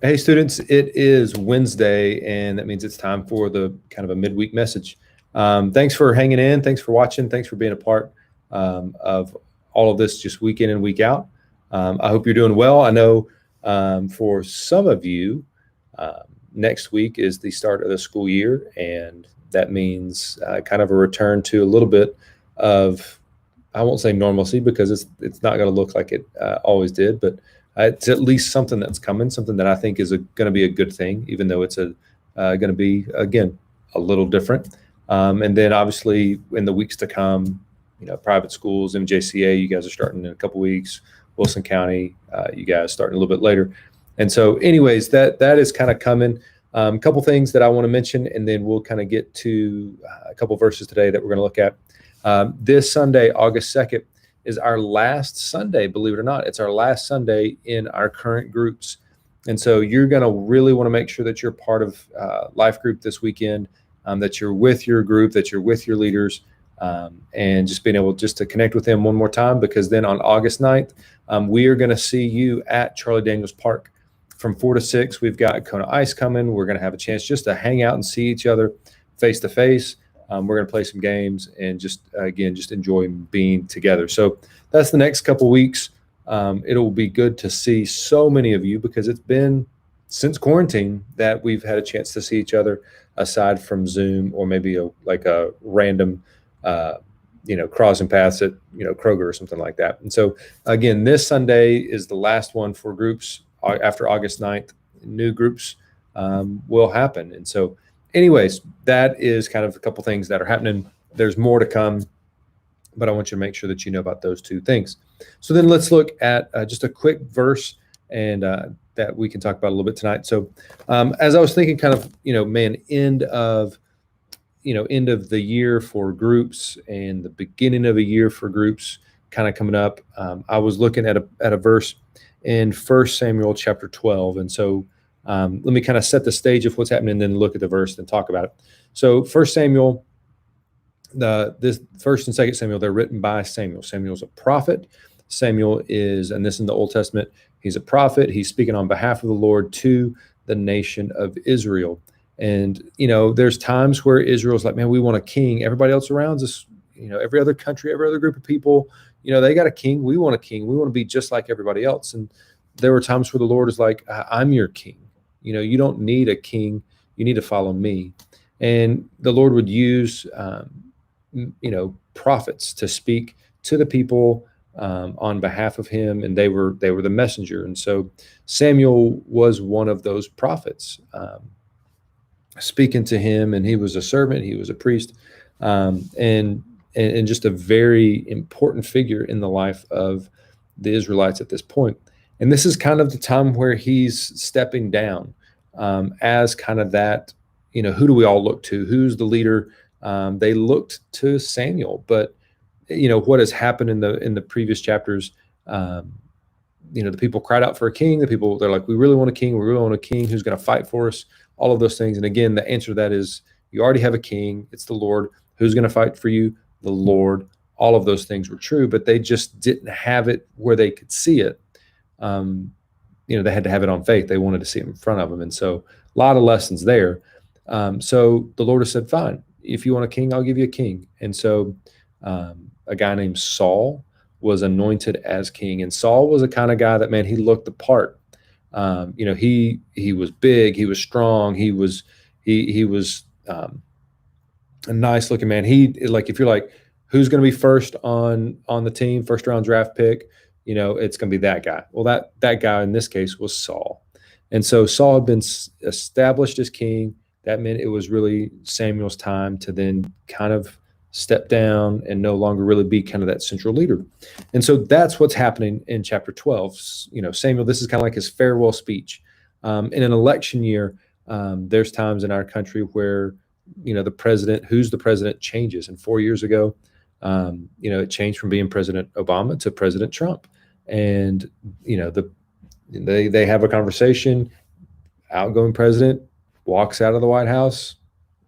Hey, students, it is Wednesday, and that means it's time for the kind of a midweek message. Thanks for hanging in. Thanks for watching. Thanks for being a part of all of this just week in and week out. I hope you're doing well. I know for some of you, next week is the start of the school year, and that means kind of a return to a little bit of, I won't say normalcy because it's not going to look like it always did, but it's at least something that's coming, something that I think is going to be a good thing, even though it's going to be, again, a little different. And then obviously in the weeks to come, private schools, MJCA, you guys are starting in a couple weeks. Wilson County, you guys starting a little bit later. And so anyways, that is kind of coming. A couple things that I want to mention, and then we'll kind of get to a couple verses today that we're going to look at. This Sunday, August 2nd, is our last Sunday, believe it or not. It's our last Sunday in our current groups. And so you're going to really want to make sure that you're part of life group this weekend, that you're with your group, that you're with your leaders, and just being able just to connect with them one more time, because then on August 9th, we are going to see you at Charlie Daniels Park from 4 to 6. We've got Kona Ice coming. We're going to have a chance just to hang out and see each other face to face. We're going to play some games and just enjoy being together. So that's the next couple weeks. It'll be good to see so many of you, because it's been since quarantine that we've had a chance to see each other, aside from Zoom or maybe a random, crossing paths at, Kroger or something like that. And so again, this Sunday is the last one for groups. After August 9th, new groups will happen. And so anyways, that is kind of a couple things that are happening. There's more to come, but I want you to make sure that you know about those two things. So then let's look at just a quick verse, and that we can talk about a little bit tonight. So as I was thinking kind of, end of the year for groups and the beginning of a year for groups kind of coming up, I was looking at a verse in 1 Samuel chapter 12. And so let me kind of set the stage of what's happening and then look at the verse and talk about it. So 1 Samuel, this 1st and 2nd Samuel, they're written by Samuel. Samuel's a prophet. Samuel is, and this in the Old Testament, he's a prophet. He's speaking on behalf of the Lord to the nation of Israel. And, there's times where Israel's like, man, we want a king. Everybody else around us, every other country, every other group of people, they got a king. We want a king. We want to be just like everybody else. And there were times where the Lord is like, I'm your king. You don't need a king. You need to follow me. And the Lord would use, prophets to speak to the people on behalf of him, and they were the messenger. And so Samuel was one of those prophets speaking to him, and he was a servant. He was a priest, and just a very important figure in the life of the Israelites at this point. And this is kind of the time where he's stepping down as kind of that, who do we all look to? Who's the leader? They looked to Samuel, but what has happened in the previous chapters, the people cried out for a king. They're like, we really want a king. We really want a king who's going to fight for us, all of those things. And again, the answer to that is you already have a king. It's the Lord. Who's going to fight for you? The Lord. All of those things were true, but they just didn't have it where they could see it. They had to have it on faith. They wanted to see it in front of them. And so a lot of lessons there. So the Lord has said, fine, if you want a king, I'll give you a king. And so a guy named Saul was anointed as king. And Saul was a kind of guy that, man, he looked the part. He was big, he was strong, he was a nice looking man. If you're like, who's going to be first on the team, first round draft pick, it's going to be that guy. Well, that guy in this case was Saul. And so Saul had been established as king. That meant it was really Samuel's time to then kind of step down and no longer really be kind of that central leader. And so that's what's happening in chapter 12. Samuel, this is kind of like his farewell speech. In an election year, there's times in our country where, who's the president changes. And 4 years ago, it changed from being President Obama to President Trump. And, they have a conversation, outgoing president walks out of the White House,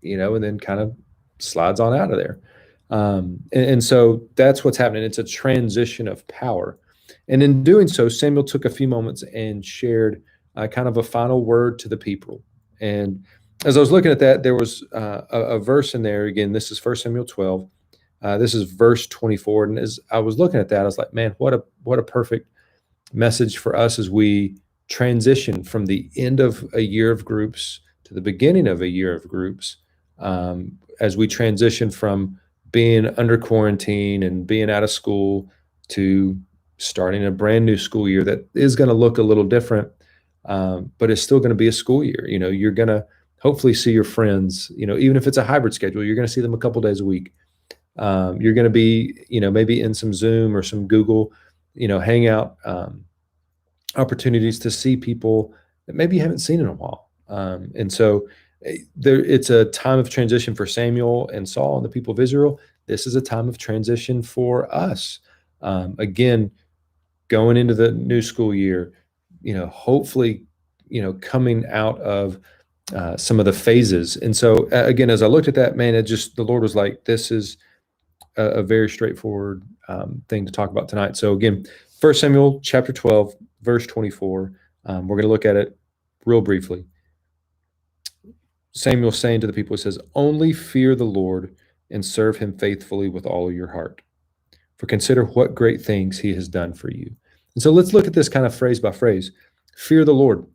and then kind of slides on out of there. And so that's what's happening. It's a transition of power. And in doing so, Samuel took a few moments and shared kind of a final word to the people. And as I was looking at that, there was a verse in there. Again, this is 1 Samuel 12. This is verse 24. And as I was looking at that, I was like, man, what a perfect message for us as we transition from the end of a year of groups to the beginning of a year of groups, as we transition from being under quarantine and being out of school to starting a brand new school year that is going to look a little different, but it's still going to be a school year. You're going to hopefully see your friends, even if it's a hybrid schedule, you're going to see them a couple days a week. You're going to be, maybe in some Zoom or some Google, Hangout opportunities to see people that maybe you haven't seen in a while. And so it's a time of transition for Samuel and Saul and the people of Israel. This is a time of transition for us. Again, going into the new school year, hopefully, coming out of some of the phases. And so again, as I looked at that, man, the Lord was like, this is a very straightforward thing to talk about tonight. So again, 1 Samuel chapter 12, verse 24. We're going to look at it real briefly. Samuel saying to the people, it says, only fear the Lord and serve him faithfully with all your heart. For consider what great things he has done for you. And so let's look at this kind of phrase by phrase. Fear the Lord.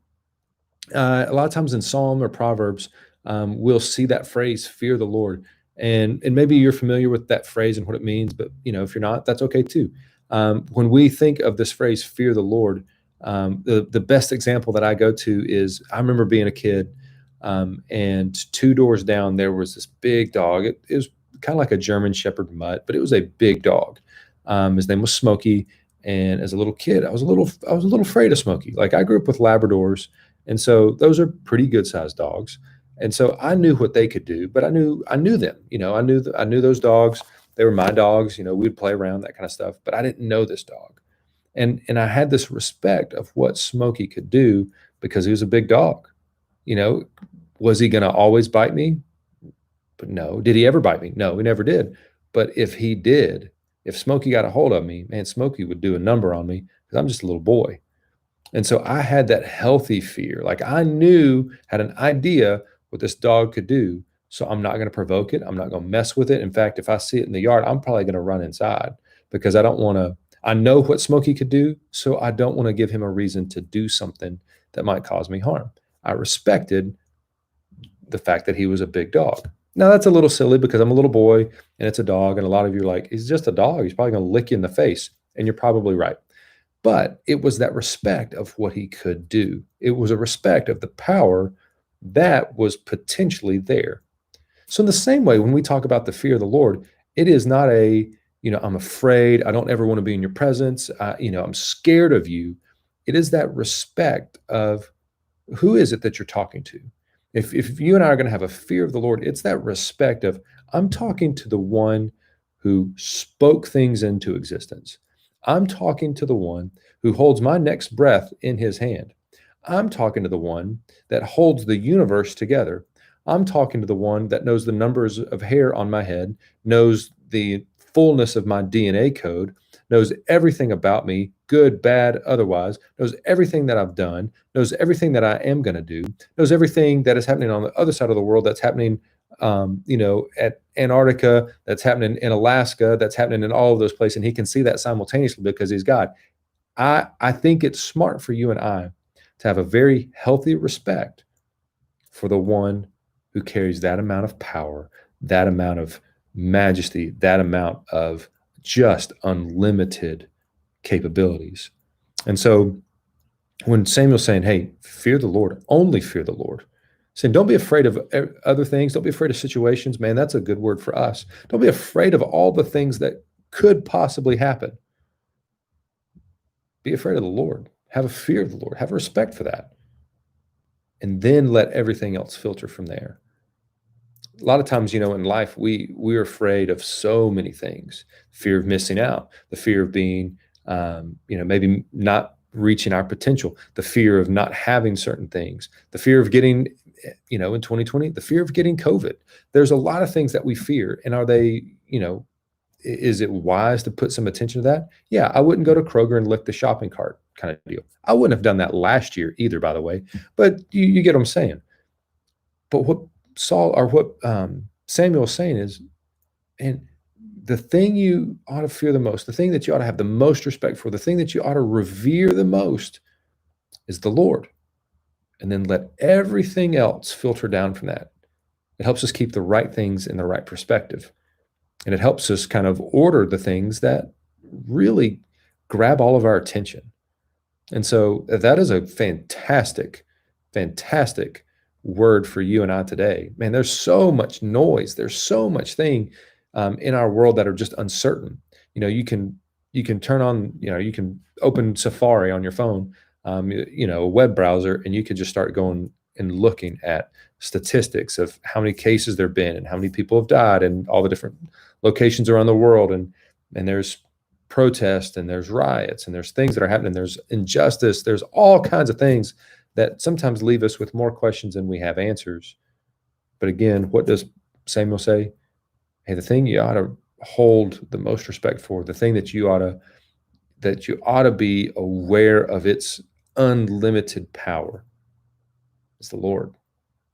A lot of times in Psalm or Proverbs, we'll see that phrase, fear the Lord. And maybe you're familiar with that phrase and what it means, but if you're not, that's okay too. When we think of this phrase, fear the Lord, the best example that I go to is, I remember being a kid, and 2 doors down, there was this big dog. It was kind of like a German Shepherd mutt, but it was a big dog. His name was Smokey. And as a little kid, I was a little afraid of Smokey. Like, I grew up with Labradors, and so those are pretty good sized dogs. And so I knew what they could do, but I knew them. I knew those dogs. They were my dogs. We'd play around, that kind of stuff. But I didn't know this dog, and I had this respect of what Smokey could do because he was a big dog. Was he going to always bite me? But no. Did he ever bite me? No, he never did. But if he did, if Smokey got a hold of me, man, Smokey would do a number on me because I'm just a little boy. And so I had that healthy fear. Like, I had an idea what this dog could do. So I'm not going to provoke it. I'm not going to mess with it. In fact, if I see it in the yard, I'm probably going to run inside because I know what Smokey could do. So I don't want to give him a reason to do something that might cause me harm. I respected the fact that he was a big dog. Now, that's a little silly because I'm a little boy and it's a dog. And a lot of you are like, he's just a dog. He's probably going to lick you in the face. And you're probably right. But it was that respect of what he could do. It was a respect of the power that was potentially there. So in the same way, when we talk about the fear of the Lord, it is not I'm afraid. I don't ever want to be in your presence. I'm scared of you. It is that respect of, who is it that you're talking to? If you and I are going to have a fear of the Lord, it's that respect of, I'm talking to the one who spoke things into existence. I'm talking to the one who holds my next breath in his hand. I'm talking to the one that holds the universe together. I'm talking to the one that knows the numbers of hair on my head, knows the fullness of my DNA code, knows everything about me, good, bad, otherwise, knows everything that I've done, knows everything that I am going to do, knows everything that is happening on the other side of the world, that's happening, at Antarctica, that's happening in Alaska, that's happening in all of those places. And he can see that simultaneously because he's God. I think it's smart for you and I to have a very healthy respect for the one who carries that amount of power, that amount of majesty, that amount of just unlimited capabilities. And so when Samuel's saying, hey, fear the Lord, only fear the Lord, saying, don't be afraid of other things. Don't be afraid of situations. Man, that's a good word for us. Don't be afraid of all the things that could possibly happen. Be afraid of the Lord. Have a fear of the Lord. Have a respect for that. And then let everything else filter from there. A lot of times, in life, we're afraid of so many things. Fear of missing out, the fear of being, maybe not reaching our potential, the fear of not having certain things, the fear of getting, in 2020, the fear of getting COVID. There's a lot of things that we fear. And are they, is it wise to put some attention to that? Yeah, I wouldn't go to Kroger and lick the shopping cart kind of deal. I wouldn't have done that last year either, by the way. But you get what I'm saying. But what Samuel's saying is, and the thing you ought to fear the most, the thing that you ought to have the most respect for, the thing that you ought to revere the most is the Lord. And then let everything else filter down from that. It helps us keep the right things in the right perspective. And it helps us kind of order the things that really grab all of our attention. And so that is a fantastic, fantastic word for you and I today. Man, there's so much noise. There's so much thing in our world that are just uncertain. You can turn on, you can open Safari on your phone, a web browser, and you could just start going and looking at statistics of how many cases there've been and how many people have died and all the different locations around the world. And there's protests and there's riots and there's things that are happening. There's injustice. There's all kinds of things that sometimes leave us with more questions than we have answers. But again, what does Samuel say? Hey, the thing you ought to hold the most respect for, the thing that you ought to be aware of its unlimited power is the Lord.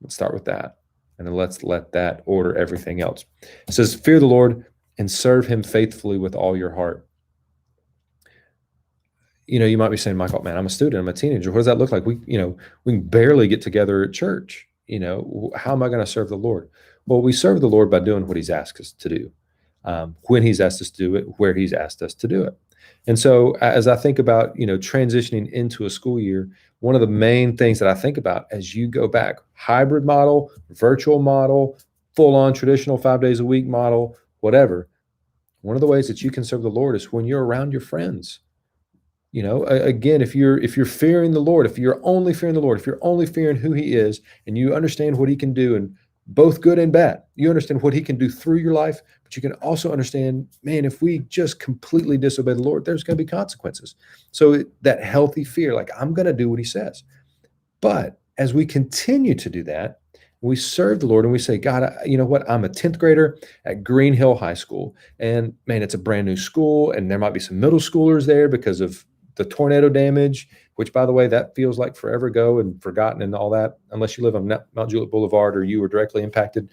Let's start with that. And then let's let that order everything else. It says, fear the Lord and serve him faithfully with all your heart. You might be saying, Michael, man, I'm a student, I'm a teenager. What does that look like? We can barely get together at church. How am I going to serve the Lord? Well, we serve the Lord by doing what he's asked us to do, when he's asked us to do it, where he's asked us to do it. And so as I think about, transitioning into a school year, one of the main things that I think about as you go back, hybrid model, virtual model, full on traditional 5 days a week model, whatever, one of the ways that you can serve the Lord is when you're around your friends. Again, if you're fearing the Lord, if you're only fearing the Lord, if you're only fearing who he is, and you understand what he can do, and both good and bad, you understand what he can do through your life, but you can also understand, man, if we just completely disobey the Lord, there's going to be consequences. So that healthy fear, like, I'm going to do what he says. But as we continue to do that, we serve the Lord and we say, God, you know what? I'm a 10th grader at Green Hill High School, and man, it's a brand new school, and there might be some middle schoolers there because of the tornado damage, which, by the way, that feels like forever ago and forgotten and all that, unless you live on Mount Juliet Boulevard or you were directly impacted.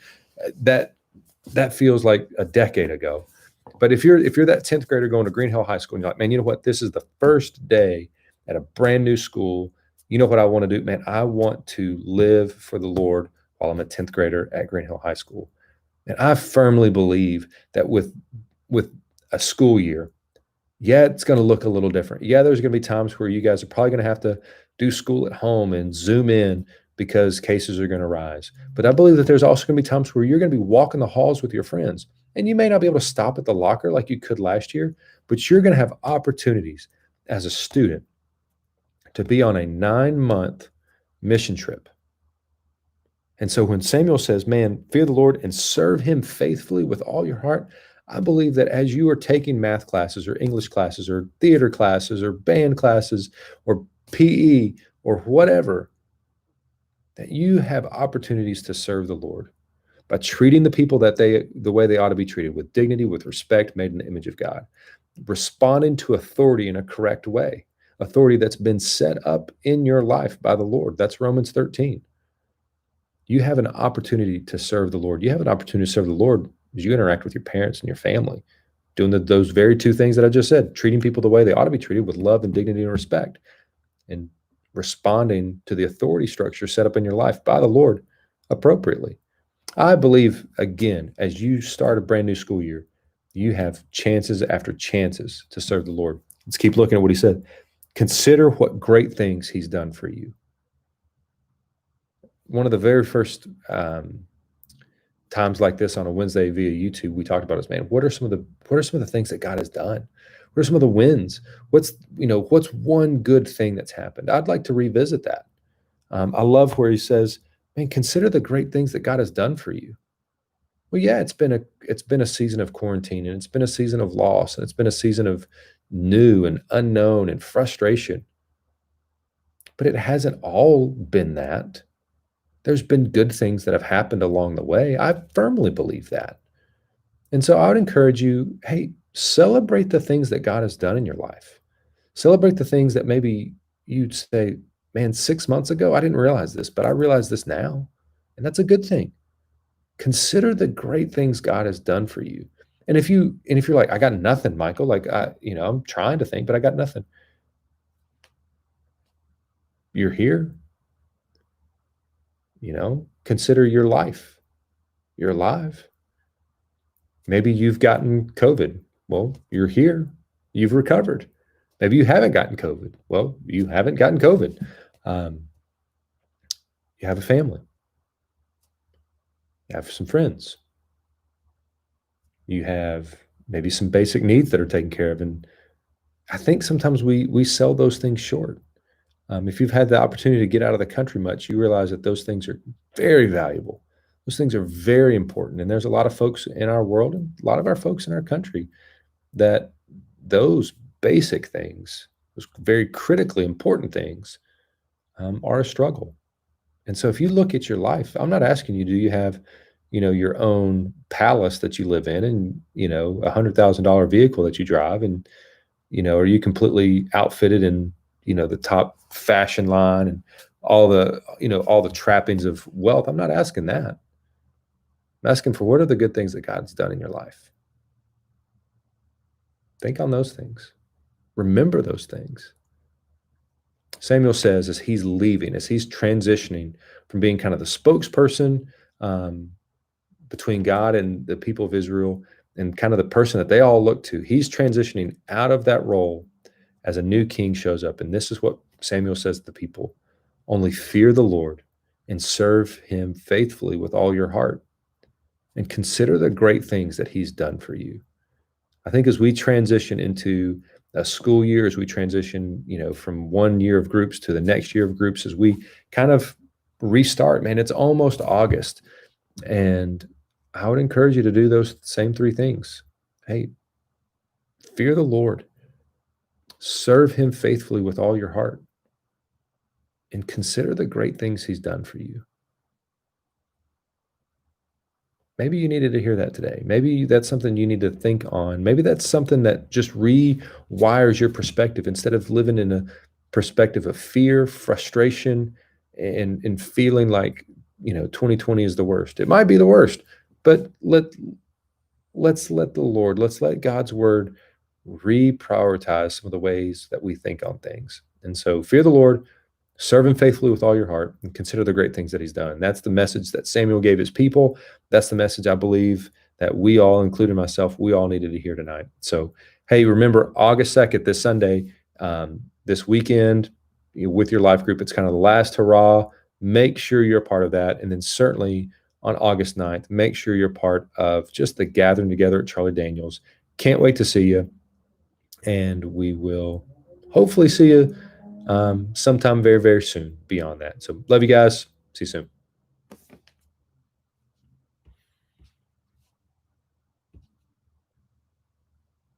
That feels like a decade ago. But if you're that 10th grader going to Green Hill High School and you're like, man, you know what? This is the first day at a brand new school. You know what I want to do? Man, I want to live for the Lord while I'm a 10th grader at Green Hill High School. And I firmly believe that with a school year, yeah, it's going to look a little different. Yeah, there's going to be times where you guys are probably going to have to do school at home and Zoom in because cases are going to rise. But I believe that there's also going to be times where you're going to be walking the halls with your friends. And you may not be able to stop at the locker like you could last year, but you're going to have opportunities as a student to be on a 9-month mission trip. And so when Samuel says, man, fear the Lord and serve him faithfully with all your heart, I believe that as you are taking math classes or English classes or theater classes or band classes or PE or whatever, that you have opportunities to serve the Lord by treating the people the way they ought to be treated, with dignity, with respect, made in the image of God, responding to authority in a correct way, authority that's been set up in your life by the Lord. That's Romans 13. You have an opportunity to serve the Lord. You have an opportunity to serve the Lord as you interact with your parents and your family, doing those very two things that I just said, treating people the way they ought to be treated, with love and dignity and respect, and responding to the authority structure set up in your life by the Lord appropriately. I believe, again, as you start a brand new school year, you have chances after chances to serve the Lord. Let's keep looking at what he said. Consider what great things he's done for you. One of the very first times like this on a Wednesday via YouTube, we talked about is, man, what are some of the things that God has done? What are some of the wins? What's one good thing that's happened? I'd like to revisit that. I love where he says, man, consider the great things that God has done for you. Well, yeah, it's been a season of quarantine, and it's been a season of loss, and it's been a season of new and unknown and frustration. But it hasn't all been that. There's been good things that have happened along the way. I firmly believe that. And so I would encourage you, hey, celebrate the things that God has done in your life. Celebrate the things that maybe you'd say, man, 6 months ago, I didn't realize this, but I realize this now. And that's a good thing. Consider the great things God has done for you. And if you're like, I got nothing, Michael, like I'm trying to think, but I got nothing. You're here, consider your life. You're alive. Maybe you've gotten COVID. Well, you're here. You've recovered. Maybe you haven't gotten COVID. Well, you haven't gotten COVID. Um, you have a family. You have some friends. You have maybe some basic needs that are taken care of. And I think sometimes we sell those things short. If you've had the opportunity to get out of the country much, you realize that those things are very valuable. Those things are very important. And there's a lot of folks in our world and a lot of our folks in our country that those basic things, those very critically important things, are a struggle. And so if you look at your life, I'm not asking you, do you have, your own palace that you live in and, $100,000 vehicle that you drive and, are you completely outfitted in, the top fashion line and all the trappings of wealth? I'm not asking that. I'm asking for what are the good things that God's done in your life? Think on those things. Remember those things. Samuel says as he's leaving, as he's transitioning from being kind of the spokesperson um, between God and the people of Israel and kind of the person that they all look to, he's transitioning out of that role as a new king shows up. And this is what Samuel says to the people: only fear the Lord and serve him faithfully with all your heart and consider the great things that he's done for you. I think as we transition into a school year, as we transition, from one year of groups to the next year of groups, as we kind of restart, man, it's almost August. And I would encourage you to do those same three things. Hey, fear the Lord, serve him faithfully with all your heart, and consider the great things he's done for you. Maybe you needed to hear that today. Maybe that's something you need to think on. Maybe that's something that just rewires your perspective instead of living in a perspective of fear, frustration, and feeling like, 2020 is the worst. It might be the worst, but let's let God's word reprioritize some of the ways that we think on things. And so fear the Lord, serve him faithfully with all your heart, and consider the great things that he's done. That's the message that Samuel gave his people. That's the message I believe that we all, including myself, we all needed to hear tonight. So, hey, remember August 2nd, this Sunday, this weekend, with your life group, it's kind of the last hurrah. Make sure you're a part of that. And then certainly on August 9th, make sure you're part of just the gathering together at Charlie Daniels. Can't wait to see you. And we will hopefully see you sometime very, very soon beyond that. So love you guys. See you soon.